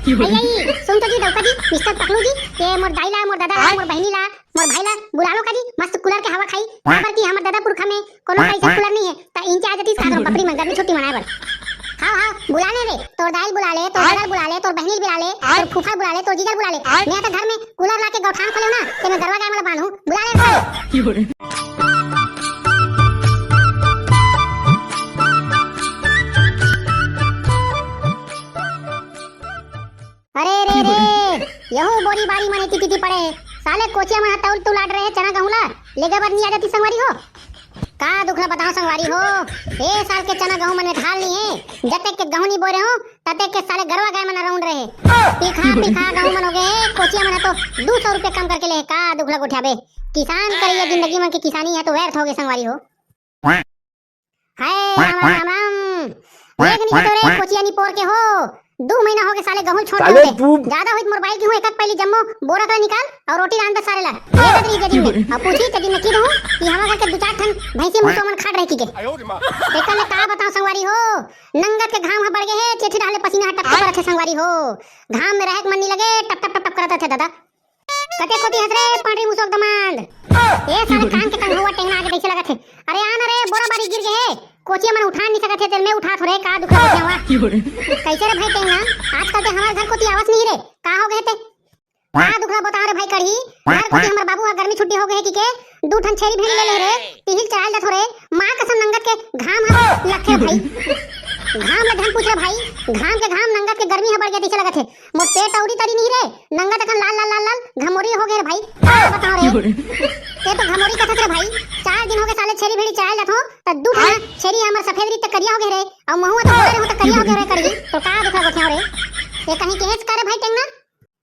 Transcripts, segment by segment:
आई सुन तो जी दौका जी मिस्टर पकलू जी ये मोर दाईला मोर दादा मोर बहनीला मोर भाईला बुलालो का जी मस्त कूलर के हवा खाई खबर की हमर दादा पुरखा में कोनो ऐसा कूलर नहीं है त इंचे आ जतीस का बकरी में गर्मी छुट्टी मनाए बर हां बुलाने रे तोर दाई बुला ले तोर दादा बुला ले तोर बहनी बुला ले तोर फूफा बुला ले तोर जीजा बुला ले मैं तो घर में कूलर ला के गौठान खोले ना ते मैं गरवा गाय वाला बांधू बुला ले अरे रे रे यहो बोरी बारी मने टिटी पड़े साले कोचिया में तौल तू लाड रहे चना गहुला लेगा बर नहीं आ जाती संगवारी हो का दुखला बताओ संगवारी हो ए साल के चना गहूं मने ढाल नहीं है जते के गहूं नहीं बोरे हो तते के साले गरवा गाय मन राउंड रहे पीखा पीखा गहूं मनोगे कोचिया में तो 200 रुपए कम करके ले का दुखला गोठिया बे किसान करिए जिंदगी में की किसानी है तो व्यर्थ होगे संगवारी हो हाय राम राम राम एक नहीं तो रे कोचिया नहीं पोर के हो 2 महीना हो गए साले गहूं छोड़ दे ज्यादा होइत मोर बाइक गेहूं एक पहली जम्मो बोरा का निकाल और रोटी रांध सारे ला ये कदरी जदी में अब पूछी तदी में की रहूं कि हमरा घर के 2-4 ठन भैंसी मुसो मन खाड़ रही की के देखल का बताओ संगवारी हो नंगत के घाम बढ़ गए है चेठी डाले पसीना टप टप रखे संगवारी हो घाम में रहक मन नहीं लगे टप टप टप करत थे दादा कते कोती हसरे पांडरी मुसो दमांड ए साले कान के तंग हुआ टेंगना आगे कैसे लगा थे अरे आना रे बोरा बारी गिर गए कोचिया मन उठा नहीं सकत थे तेल में उठा थोड़े का दुखा हुआ कैसे रे भाई टेंगना आजकल ते हमार घर कोती आवाज नहीं रे का हो गए थे का दुखला बता रे भाई कड़ी घर कोती हमर बाबू गर्मी छुट्टी हो गए की के 2 ठन छेरी भेल ले रे तिहिल चढ़ाल जा थोड़े मां कसम नंगत के घाम ह लखे भाई घाम में धन पूछ रे भाई घाम के घाम नंगत के गर्मी ह बढ़ गया दिखे लगा थे मोर पेट औरी तरी नहीं रे नंगत अखन लाल लाल लाल लाल घमोरी हो गए रे भाई का बताओ रे ते तो घमोरी कथत रे भाई 4 दिन हो गए साले छेरी भेड़ी चढ़ाल जाथो त 2 ठन छेरी हमर सफेद री त करिया हो गए रे और महुआ तो बोले हो त करिया हो गए रे कड़ी तो का दुखला गोठिया रे ये कहीं केच करे भाई टेंगना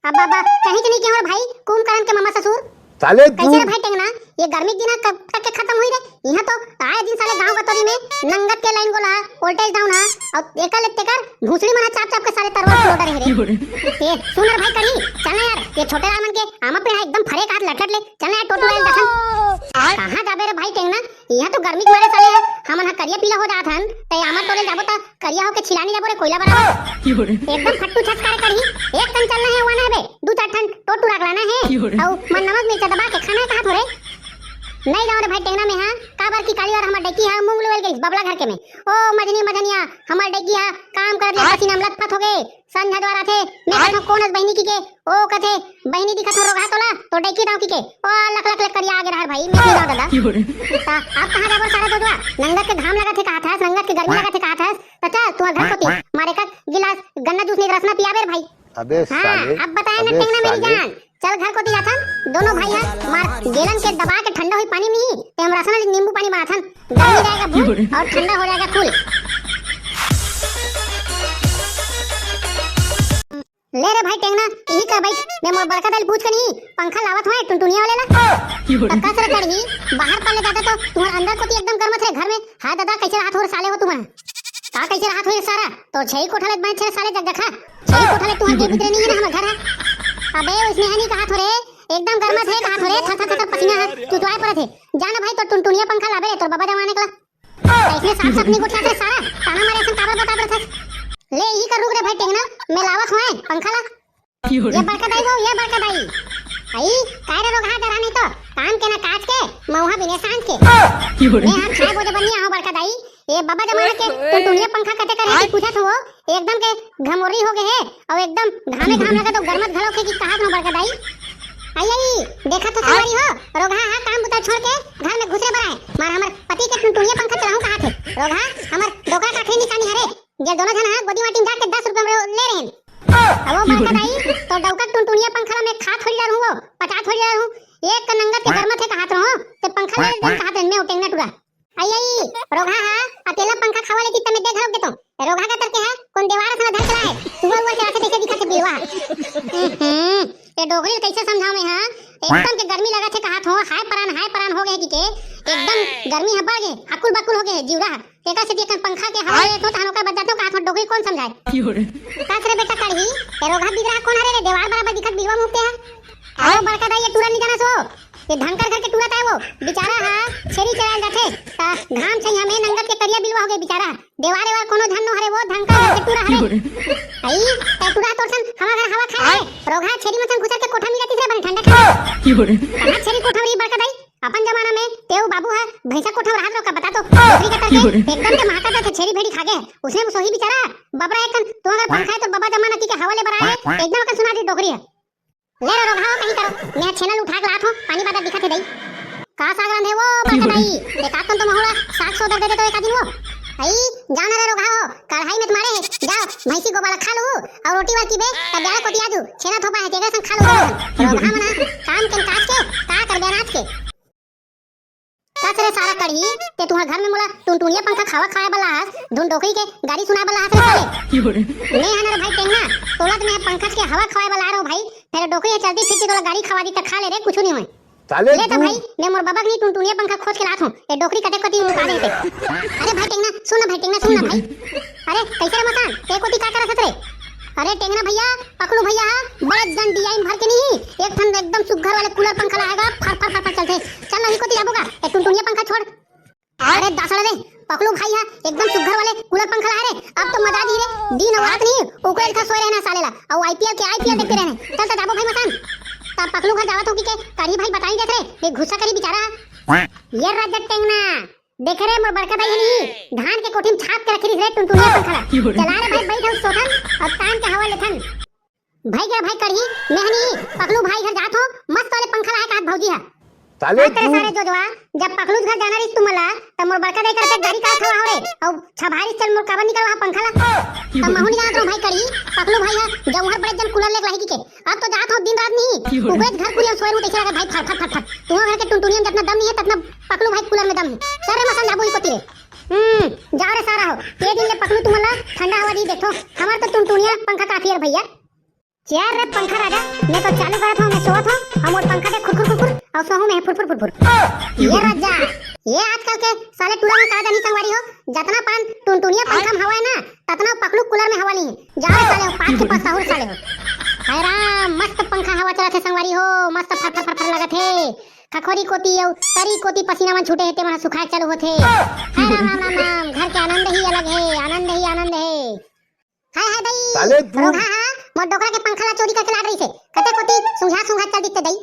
अब बाबा कहीं के नहीं के भाई कुम करन के मामा ससुर साले कैसे रे भाई टेंगना ये गर्मी दिन कब तक के खत्म हुई रे यहां तो आए दिन साले गांव गतोरी में नंगत के लाइन गोला वोल्टेज डाउन है और एकल तेकर भूसड़ी मना चाप चाप के साले तरवा लोडर रे ये सुन रे भाई कनी चल यार ये छोटे रामन के आमा पे एकदम फरे काट लटट ले चल यार टोटो ले दसन कहां जाबे रे भाई टेंगना यहां तो गर्मी के मारे साले हमन हा करिया पीला हो जात हन ते आमा टोले जाबो त करिया हो के छिलानी जाबो रे कोयला बराबर एकदम फट्टू छटकार करी एक टन चलना है वाना है बे 2-4 ठन टोटू रगलाना है और मन नमक मिर्च दबा के खाना कहां थोड़े नहीं जाओ रे भाई टेंगना में हां काबर की काली बार हमर डकी हां मूंग लेवल गई बबला घर के में ओ मजनी मजनिया हमर डकी हां काम कर ले पसीना में लथपथ हो गए संझा द्वारा थे मैं कथो कोनस बहनी की के ओ कथे बहनी दिखत हो रोगा तोला तो डकी दाव की के ओ लख लख लख करिया आगे रहा भाई मैं नहीं जाओ दादा आप कहां जाबो सारा दोदवा नंगत के घाम लगा थे कहा था नंगत के गर्मी लगा थे कहा था तो चल तू घर कोती मारे का गिलास गन्ना जूस नहीं रसना पियाबे रे भाई अबे साले अब बताया ना टेंगना मेरी जान चल घर को दिया था दोनों भाई हैं मार गेलन के दबा के ठंडा हुई पानी में ते हम रसना नींबू पानी बना था गर्मी जाएगा भूल और ठंडा हो जाएगा फूल ले रे भाई टेंगना यही कर भाई मैं मोर बड़का दल पूछ के नहीं पंखा लावत है टुनटुनिया वाले ला पक्का से कड़ी बाहर पले जाता तो तुम्हारे अंदर को एकदम गर्म थे घर में हां दादा कैसे हाथ और साले हो तुम का कैसे हाथ हो सारा तो छई कोठले में छे साले जग देखा छई कोठले तू के भीतर नहीं है ना हमर घर है अबे उसने हनी कहा थोड़े एकदम गर्म थे कहा थोड़े थर थर पसीना है चुचवाए पड़े थे जाना भाई तो टुनटुनिया पंखा लाबे तो बाबा जमाने का इसने साफ साफ नहीं गोठा थे सारा ताना मारे सन काबर बता रहे थे ले ही कर रुक रे भाई टेंगना मैं लावत हूं पंखा ला ये बड़का दाई हो ये बड़का दाई आई कायरे रोग हाथ नहीं तो कान के ना काट के मौहा बिने सांझ के मैं हाथ छाए बोझे बनिया हो बड़का दाई ये बाबा जमाने के टुनटुनिया पंखा कते करे की पूछा तो एकदम के घमोरी हो गए है और एकदम घामे घाम लगा तो गरमत घलो के की कहा था बड़का दाई आई आई देखा तो तुम्हारी हो रोगा हां काम बुता छोड़ के घर में घुसे बराए मार हमर पति के टुनटुनिया पंखा चलाऊं कहा थे रोगा हमर डोका काठी निकानी हरे ये दोनों जन हां गोदी माटी जाके 10 रुपए में ले रहे हैं अब बड़का दाई तो डोका टुनटुनिया पंखा में खा थोड़ी जा रहूं 50 थोड़ी जा रहूं एक नंगत के गरमत है कहा रहो ते पंखा ले दिन कहा मैं उठेंगे टुरा आई आई रोगा हां अकेला पंखा खावा लेती तमे देख रहोगे तो रोगा का करके है कौन दीवार से धर चला है सुबह हुआ के कैसे दिखा के बिलवा ये डोगरी कैसे समझाऊं मैं हां एकदम के गर्मी लगा थे कहा थो हाय परान हो गए की के एकदम गर्मी है बढ़ गए अकुल बकुल हो गए जीवड़ा केका से देखन पंखा के हवा ले तो तानो का बजातो कहा थो डोगरी कौन समझाए कासरे बेटा कड़ी ये रोगा दिख रहा कौन हरे रे दीवार बराबर दिखत बिलवा मुक्ते है आओ बड़का दाई ये तुरंत नहीं जाना सो ये धनकर घर के टूरत है वो बेचारा हा छेरी चला जाथे ता घाम छै हमें नंगत के करिया बिलवा हो गए बेचारा देवारे वार कोनो धन न हरे वो धनकर घर के टूरा हरे आई ता टूरा तोरसन हवा घर हवा खाए रोगा छेरी मथन घुसर के कोठा मिला तीसरे बने ठंडा खा कहां छेरी कोठा री बड़का दाई अपन जमाना में तेऊ बाबू है भैंसा कोठा रात रो का बता तो डोकरी का करके एकदम के महाका था छेरी भेड़ी खा गए उसने सोही बेचारा बबरा एक तो अगर पंखा है तो बाबा जमाना की के हवाले बराए एकदम का सुना दी डोकरी है ले रो घाव कहीं करो मैं छेनल उठा के लात हूं पानी बादा दिखा थे दई का साग रंधे वो बड़का दाई एक आकन तो महोड़ा साग सोदर दे दे तो एक आदमी वो आई जाना रे रो घाव कढ़ाई में तुम्हारे है जाओ भैंसी को बाला खा लो और रोटी वाटी बे तब बेड़ा कोटी आजू छेना थोपा है तेरे संग खा लो रो घाव मना काम के काट के का कर दे रात के कासरे सारा कढ़ी ते तुम्हारे घर में मोला टुनटुनिया पंखा खावा खाए वाला धुन डोकरी के गाड़ी सुनाए वाला हाथ साले नहीं है ना भाई टेंगना तोला में पंखा के हवा खाए वाला रो भाई तेरे डोकरी चलती फिरती तोला गाड़ी खवा दी त खा ले रे कुछ नहीं होय साले ले तो भाई मैं मोर बाबा की टुनटुनिया पंखा खोज के लात हूं ए डोकरी कटे कटी उठा दे अरे भाई टेंगना सुन भाई अरे कैसे रे मकान ते कोती का करत रे अरे टेंगना भैया पकड़ो भैया बड़े जन डिजाइन भर के नहीं एक ठन एकदम सुग्घर वाले कूलर पंखा लगाएगा फर फर चलते चल नहीं कोती जाबोगा ए टुनटुनिया पंखा छोड़ अरे दासड़ा रे पकड़ो भाई है एकदम सुग्घर वाले कूलर पंखा लगा रे अब तो मजा दी रे दिन और रात नहीं ओकरे का सोए रहना सालेला और आईपीएल देखते रहने चल जाबो भाई मकान तब पकड़ो घर जावत हो कि के करी भाई बताई देत रे ये गुस्सा करी बेचारा ये राजा टेंगना देख रे मोर बड़का भाई नहीं धान के कोठी में छाप के रखी रे टुनटुनिया पंखा चला रे भाई बैठ सोथन और तान के हवा लेथन भाई करी मेहनी पकड़ू भाई घर जात हो मस्त वाले पंखा लाए का भौजी है साले सारे जोजवा जब पकड़ू घर जाना रे तुमला त मोर बड़का दाई करते गाड़ी का खवा हो रे और छभारी चल मोर काबर निकल वहां पंखा ला त माहुनी जात हो भाई करी पकड़ू भाई है जब हर बड़े जन कूलर लेके लाही के अब तो जात हो दिन रात नहीं उबे घर कुलिया सोए में देखा भाई फट तुम्हारे घर के टुनटुनिया जितना दम नहीं है ततना पकड़ू भाई कूलर में दम है सारे मसन जाबो ही कोती रे जा रे सारा हो ये दिन ले पकड़ू तुमला ठंडा हवा दी देखो हमार तो टुनटुनिया पंखा काफी है भैया चार रे पंखा राजा मैं तो चालू करत हूं मैं सोवत हूं हम और पंखा के खुर और सोहू में फुर ये राजा ये आजकल के साले टूरा में का जानी संगवारी हो जतना पान टुनटुनिया पंखा में हवा है ना ततना पकड़ू कूलर में हवा नहीं जा रे साले पांच के पास और साले हो हाय राम मस्त पंखा हवा चलत है संगवारी हो मस्त फर लगत है खखोरी कोती और तरी कोती पसीना में छूटे हेते मन सुखाए चालू होथे हाय राम घर के आनंद ही अलग है आनंद है हाय भाई साले तू मोर डोकरा के पंखा ला चोरी करके लाड रही से कते कोती सुंघा चल दिते दई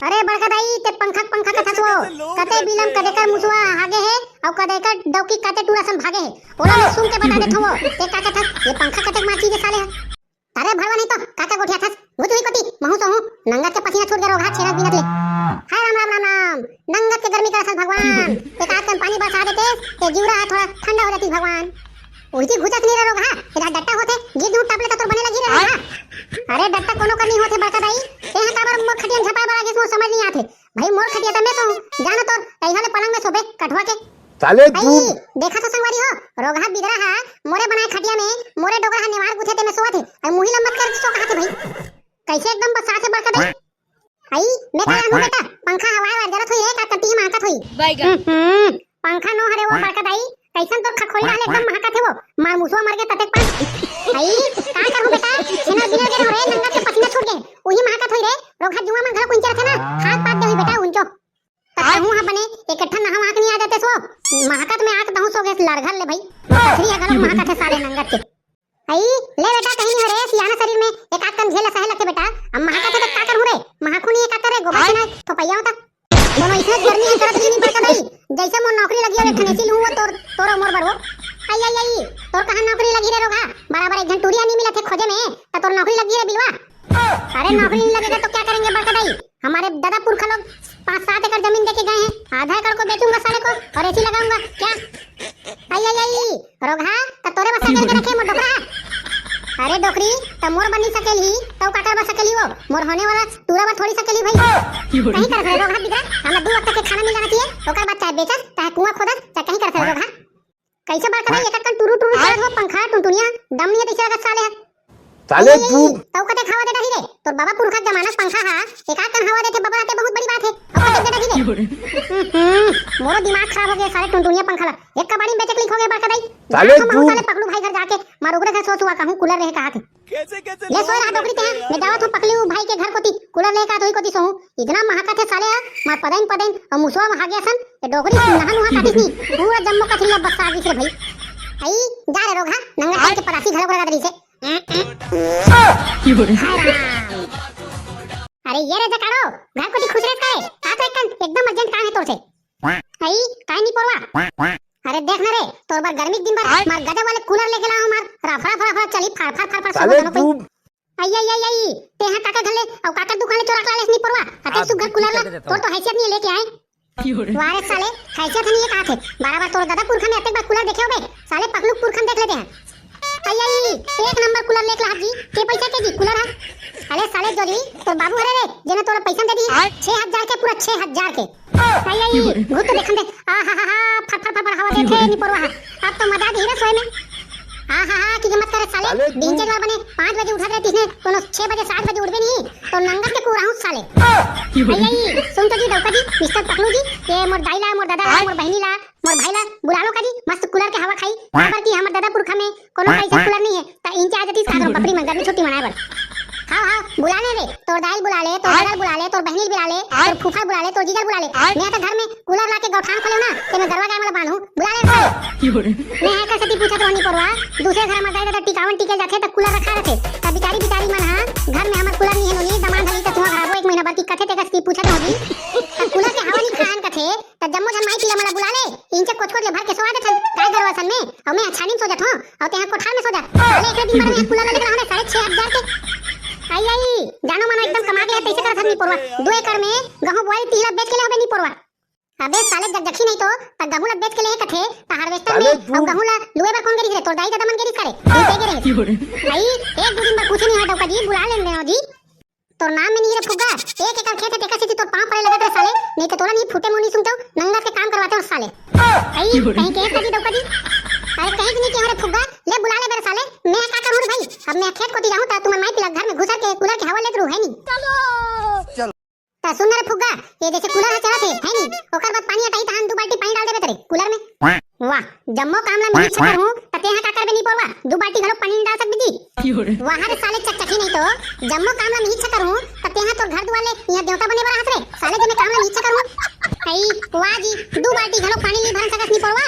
अरे बड़का दाई ते पंखा का थसवो कते बिलम कते कर मुसवा आगे है और कते कर डौकी कते टूरा सन भागे है ओला में सुन के बता देथो वो ये काका थस ये पंखा कते माची के साले है अरे भरवा नहीं तो काका गोठिया थस गुतुई कोती महू तो हूं नंगा के पसीना छोड़ दे रोगा छेना बिनत ले हाय राम नंगा के गर्मी का सन भगवान एक आध कन पानी बरसा देते ये जीवरा थोड़ा ठंडा हो जाती भगवान उल्टी घुसत नहीं रोग हां तेरा डट्टा होते जे दूर टापले तो बने लगी रे अरे डट्टा कोनो करनी होते बड़का दाई ते हां काबर मोर खटिया झपा बड़ा के समझ नहीं आते भाई मोर खटिया त मैं तो जानो तो कहिया पलंग में सोबे कटवा के साले तू देखा तो संगवारी हो रोगा बिदरा है मोरे बनाए खटिया में मोरे डोगर हा निवार गुथे ते में सोवत है और मुही लंबत कर सो कहते भाई कैसे एकदम बसा से बड़का दाई आई मैं कह रहा हूं बेटा पंखा हवा वार जरा थोई है का कटी माका थोई पंखा नो हरे वो बड़का दाई कैसन तो खखोली रहले एकदम महका थे वो मार मुसवा मर गए ततेक पास आई का करू बेटा छेना बिना के रे नंगा के पसीना छूट गए वही महका थोई रे रोगा जुआ में घर कुंचा थे ना हाथ पात देवी बेटा उंचो तहू हा बने इकट्ठा नहा आंख नहीं आ जाते सो महकत में आंख दहु सो गए लड़घल ले भाई पथरी अगर महका थे सारे नंगत के आई ले बेटा कहीं नहीं रे सियाना शरीर में एक आध कन झेला सहे लगते बेटा अब महका थे तो का करू रे महकू नहीं का करे गोबर से ना तो पैया होता दोनों इतने गर्मी है करत नहीं पड़ता भाई जैसे मोर नौकरी लगी है खनेसी लूं वो तोर मोर बरवो आई तोर कहां नौकरी लगी रे रोगा बराबर एक घंटूरिया नहीं मिला थे खोजे में त तोर नौकरी लगी रे बिलवा अरे नौकरी नहीं लगेगा तो क्या करेंगे बड़का दाई हमारे दादा पुरखा लोग 5-7 एकड़ जमीन देके गए हैं आधा एकड़ को बेचूंगा साले को और ऐसी लगाऊंगा क्या आई रोगा त तोरे बस करके रखे मोर डोकरा अरे डोकरी त मोर बनी सकेली तो काकर बस सकेली वो मोर होने वाला तूरा बा थोड़ी सकेली भाई कहीं कर रहे रोगा बिगड़ा हमरा 2 वक्त के खाना मिल जाना चाहिए ओकर बाद चाहे बेचत चाहे कुआं खोदत चाहे कहीं कर रहे रोगा कैसे बड़का दाई एक कन टुरु चढ़त हो पंखा टुनटुनिया दम नहीं है दिखे लगा साले है साले तू तो कते खावा देता ही रे तोर बाबा पुरखा जमाना पंखा हा एका कन हवा देते बाबा आते बहुत बड़ी बात है अब कते देता ही रे मोरो दिमाग खराब हो गया सारे टुनटुनिया पंखा ला एक कबाड़ी में बेचे क्लिक हो गया बड़का दाई साले तू साले पकड़ू भाई घर जाके मार उगरे से सोचुआ कहूं कूलर रहे कहा थे कैसे ले सोए रहा डोकरी ते मैं जावत हूं पकलियो भाई के घर कोती कूलर लेके आ तोई कोती सोहू इतना महका थे साले मार पदैन और मुसवा वहां गया सन ए डोकरी नहा नुहा काटी थी पूरा जम्मू का थिल्ला बस आ गई रे भाई आई जा रे रोगा नंगा भाई के परासी घर लगा दरी से अरे ये रे जकाड़ो घर कोती खुश रहत काए का तो एकदम अर्जेंट काम है तोर से आई काई नहीं परवा अरे देख ना रे तोर बार गर्मी के दिन बार मार गदे वाले कूलर लेके लाओ मार रफा चली फाड़ साले तू आई ते हां काका घले और काका दुकान चोरा के लाले नहीं परवा अते सुगर कूलर ला तोर तो हैसियत नहीं लेके आए वारे साले हैसियत नहीं का थे बार तोर दादा पुरखा ने अते बार कूलर देखे होबे साले पगलू पुरखन देख लेते हैं आई एक नंबर कूलर लेके ला जी के पैसा के जी कूलर है अरे साले जोली तोर बाबू हरे रे जेने तोर पैसा दे दी 6000 के पूरा 6000 के आई भूत देखन दे आ हा फट हवा देखे नहीं परवा अब तो मजा दी रे सोए में हा की मत करे साले दिन जगह बने 5 बजे उठा रहे तिसने कोनो 6 बजे 7 बजे उठबे नहीं तो नंगा के पूरा हूं साले आई सुन तो जी दौका जी मिस्टर पकलू जी ये मोर दाईला मोर दादा मोर बहनी ला मोर भाई ला बुला लो का जी मस्त कूलर के हवा खाई बाबर की हमर दादा पुरखा में कोनो पैसा कूलर नहीं है ता इंचे आ जती सागर बपरी में गर्मी छुट्टी मनाए बर हां बुलाने रे तोर दाइल बुला ले तोर दादा बुला ले तोर बहनी बुला ले तोर फूफा बुला ले तोर जीजा बुला ले मैं तो घर में कूलर लाके गौठान खोले ना ते मैं गरवा गाय वाला बांधू बुला ले साले मैं है कैसे पूछत रहनी परवा दूसरे घर में दादा टिकावन टिके जाथे त कूलर रखा रथे त बिचारी मन हां घर में हमर कूलर नहीं है नोनी दमान धली त तुहा खराब हो 1 महीना बाद की कथे ते की पूछत होगी त कूलर के हवा नहीं खान कथे त जम्मो जन माई पीला मला बुला ले इंचे कोच ले भर के सोआ दे थन काय गरवा सन में और मैं अच्छा नहीं सो जात हूं और ते कोठार में सो जा साले एक दिन में कूलर लेके रहने 6500 के आई जानो मानो एकदम कमा के पैसे कर नहीं परवा 2 एकड़ में गहूं बोई तीला बेच के ले होबे नहीं परवा अबे साले जब जखी नहीं तो त गहूं ला बेच के ले कथे त हार्वेस्टर में अब गहूं ला लुए बा कौन गेरी रे तोर दाई दादा मन गेरी करे दे गे रे आई एक दो दिन में कुछ नहीं हटाओ का जी बुला लेंगे जी तोर नाम में नहीं रे फुग्गा 1 एकड़ खेत है देखा से तोर पांव पड़े लगा रे साले नहीं तो तोरा नहीं फूटे मुंह नहीं सुनते नंगा के काम करवाते हो साले आई कहीं के का जी दौका जी अरे कहीं नहीं के हमारे फुग्गा ले बुला ले मेरे साले मैं का करूं भाई अब मैं खेत को ती जाऊं ता तुम्हारे माई पिला घर में घुसा के कूलर के हवा लेत रहू है नी चलो ता सुन रे फुग्गा ये जैसे कूलर है चला थे है नी ओकर बाद पानी हटाई ता 2 बाल्टी पानी डाल देबे तेरे कूलर में वाह जम्मो कामला में इच्छा करूं त ते हां का करबे नहीं परवा 2 बाल्टी घरो पानी डाल सकबी जी वहां रे साले चकचकी नहीं तो जम्मो कामला में इच्छा करूं त ते हां तो घर दुआले यहां देवता बने बरा हाथ रे साले जे मैं कामला में इच्छा करूं आई वाह जी 2 बाल्टी घरो पानी नहीं भर सकत नहीं परवा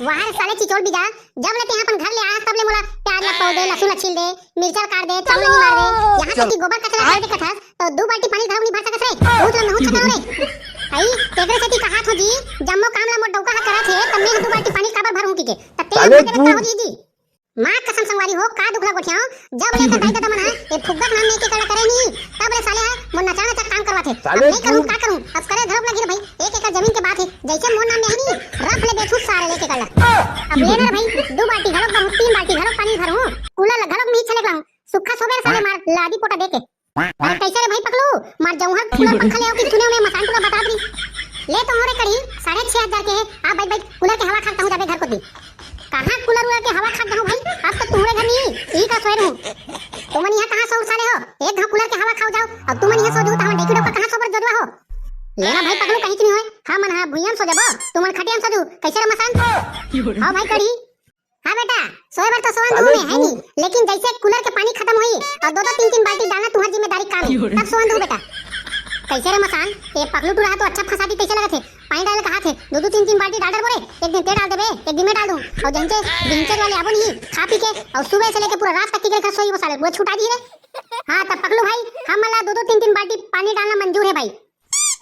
वहां साले चिचोड़ बिगा जब लेते हैं अपन घर ले आया तब ले मोला प्याज ला पौधे लहसुन छील दे मिर्चा काट दे चावल नहीं मार दे यहां तक कि गोबर कचरा डाल दे कथा तो 2 बाल्टी पानी घर नहीं भर सकत रे बहुत लंबा हो चका रे आई तेरे से कहा थो जी जम्मो कामला मोर डौका करा थे तब मैं 2 बाल्टी पानी काबर भरूं की के तते हो जी जी मां कसम संगवारी हो का दुखला गोठिया जब लेकर दाई दादा मना ए फुग्गा नाम में के कला करे नहीं तब रे साले मोर नचाना तक काम करवा थे नहीं करूं का करूं अब करे धरप लगी रे भाई 1 एकड़ जमीन के बात है जैसे मोर नाम में है नहीं रफ ले बेचू सारे लेके कला अब लेना भाई 2 बाल्टी घरो बहु 3 बाल्टी घरो पानी भरूं कूलर घरो में चले लाऊं सुखा सोबे साले मार लादी पोटा देके अरे कैसे रे भाई पकलू मार जाऊं हर कूलर पंखा ले आओ कि सुने में मसान पूरा बता दी ले तो मोरे करी 6500 के है आ भाई कूलर के हवा खाता हूं जाबे घर को दी कहां कूलर के हवा खा जाऊं भाई अब तक तुम्हारे घर नहीं ई का सोए रहूं तुम यहां कहां सो साले हो एक घा कूलर के हवा खाओ जाओ अब तुम यहां सो जो ता देखी डोका कहां सोबर जरवा हो लेना भाई पकलू कहीं नहीं होए हां मन हां भुइयां सो जाबो तुम खटियां सो जो कैसे रे मसान हां भाई करी हां बेटा सोए बर तो सोन दो में है नहीं लेकिन जैसे कूलर के पानी खत्म होई और 2-2 3-3 बाल्टी डालना तुम्हारी जिम्मेदारी काम है तब सोन दो बेटा कैसे रे मसान ये पकलू टू रहा तो अच्छा फसाती कैसे लगा थे पानी डाल कहा थे 2-2 3-3 बाल्टी डाल बोले एक दिन ते डाल देबे एक दिन में डाल दूं और जंचे दिनचर्या वाले आबो नहीं खा पी के और सुबह से लेके पूरा रात तक की सोई वो साले वो छुटा दी रे हां तब पकलू भाई हम मला 2-2 3-3 बाल्टी पानी डालना मंजूर है भाई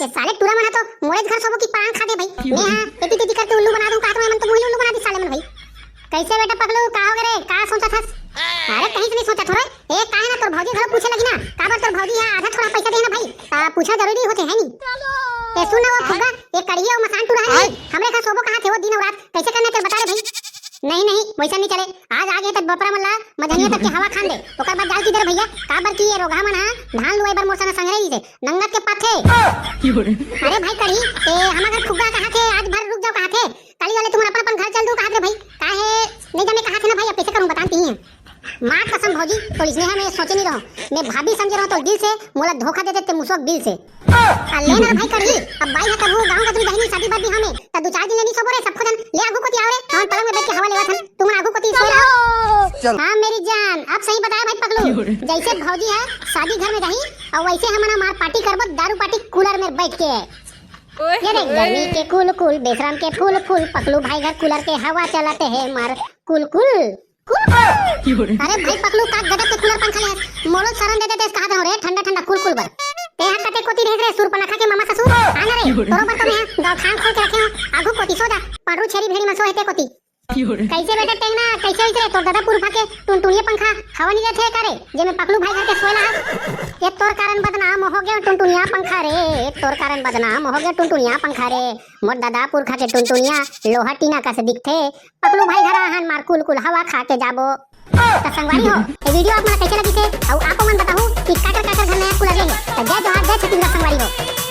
ये साले तुरा मना तो मोरे घर सबो की पान खा दे भाई मैं हां एती तेती करके उल्लू बना दूं का तो मन तो उल्लू बना दी साले मन भाई कैसे बेटा पकलू का हो रे का सोचा था अरे कहीं से नहीं सोचा थोड़ा ए काहे ना तोर भौजी घर पूछे लगी ना का बार तोर भौजी हां आधा थोड़ा पैसा देना भाई पूछा जरूरी होते है नहीं ए सुन वो फुग्गा ये कड़िया और मसान टूरा है हमरे का सोबो कहां थे वो दिन और रात कैसे करने ते बता रे भाई नहीं वैसा नहीं चले आज आगे तक बपरा मल्ला मधनिया तक के हवा खान दे ओकर बाद जाल की दर भैया का बर की ये रोगा मना धान लुए बर मोरसा ना संगरे से नंगत के पाथे अरे भाई कड़ी ए हमार घर फुग्गा कहां थे आज भर रुक जाओ कहां थे काली वाले तुम अपन घर चल दो कहां रे भाई काहे नहीं जाने कहां थे ना भाई अब कैसे करूं बताती हैं मां कसम भौजी तो इसने मैं सोचे नहीं रहो मैं भाभी समझ रहा हूं तो दिल से मोला धोखा दे देते मुसक दिल से लेना भाई करी अब भाई है कबू गांव का तुम बहनी शादी बात भी हमें त दो चार दिन लेनी सबरे सब खजन ले आगू कोती आवरे हम पलंग में बैठ के हवा लेवत हन तुम आगू कोती सोए रहो। हां मेरी जान अब सही बताया भाई पगलू जैसे भौजी है शादी घर में रही और वैसे हम मार पार्टी करबो दारू पार्टी कूलर में बैठ के ये देख गर्मी के कुल कुल बेशरम के फूल फूल पकलू भाई घर कूलर के हवा चलाते हैं मार कुल कुल अरे भाई पकलू का गदर के कूलर पंखा ले मोलो शरण दे देते कहा रे ठंडा ठंडा कुल कुल बर ते हां कते कोती देख रे सुर पनाखा के मामा ससुर आना रे बरोबर तो मैं गांव खान खोल के रखे हो आगू कोती सोदा पारू छेरी भेड़ी मसो हेते कोती कैसे बेटा टेंगना कैसे होइसे तो दादा पुरफा के टुनटुनिया पंखा हवा नहीं देते करे जे में पकलू भाई घर के सोला है ये तोर कारण बदनाम हो गया टुनटुनिया पंखा रे तोर कारण बदनाम हो गया टुनटुनिया पंखा रे मोर दादा पुरखा के टुनटुनिया लोहा टीना का से दिखथे पकलू भाई घर आहन मार कुल कुल हवा खा के जाबो तो संगवारी हो ये वीडियो आप मला कैसे लगी थे और आपको मन बताऊं कि काकर काकर घर नया कूलर ले तो जय जोहार जय छत्तीसगढ़ संगवारी हो।